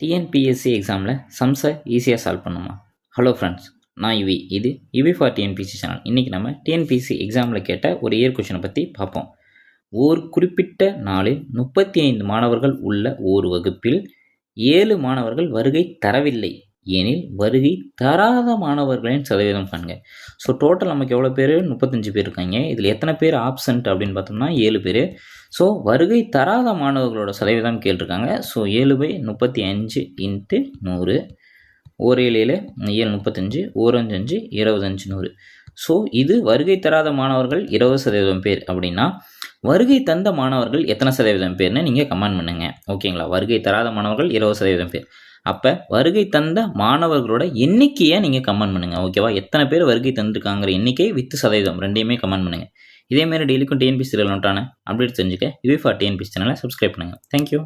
TNPSC எக்ஸாமில் சம்ஸை ஈஸியாக solve பண்ணுமா? ஹலோ ஃப்ரெண்ட்ஸ், நான் இது யுவி ஃபார் டிஎன்பிஎஸ்சி சேனல். இன்றைக்கி நம்ம டிஎன்பிஎஸ்சி எக்ஸாமில் கேட்ட ஒரு இயர் கொஷனை பற்றி பார்ப்போம். ஒரு குறிப்பிட்ட நாளில் 35 மாணவர்கள் உள்ள ஒரு வகுப்பில் 7 மாணவர்கள் வருகை தரவில்லை எனில் வருகை தராத மாணவர்களின் சதவீதம் காண்க. ஸோ டோட்டல் நமக்கு எவ்வளோ பேர்? 35 பேர் இருக்காங்க. இதில் எத்தனை பேர் ஆப்சண்ட் அப்படின்னு பார்த்தோம்னா 7 பேர். ஸோ வருகை தராத மாணவர்களோட சதவீதம் கேட்டிருக்காங்க. ஸோ 7/35 × 100, 1 7 7 35, 1 5 5 25 100. ஸோ இது வருகை தராத மாணவர்கள் 20% பேர் அப்படின்னா வருகை தந்த மாணவர்கள் எத்தனை சதவீதம் பேர்னு நீங்கள் கமெண்ட் பண்ணுங்க. ஓகேங்களா? வருகை தராத மாணவர்கள் 20% பேர். அப்போ வருகை தந்த மாணவர்களோட எண்ணிக்கையை நீங்கள் கமெண்ட் பண்ணுங்கள். ஓகேவா? எத்தனை பேர் வருகை தந்துருக்காங்கிற எண்ணிக்கை வித் சதவீதம் ரெண்டையுமே கமெண்ட் பண்ணுங்கள். இதேமாதிரி டெய்லிக்கும் டிஎன்பிஎஸ்சி ரிலவெண்ட்டான அப்டேட் தெரிஞ்சுக்க யுவி ஃபார் டிஎன்பிஎஸ்சி சேனலை சப்ஸ்கிரைப் பண்ணுங்கள். தேங்க்யூ.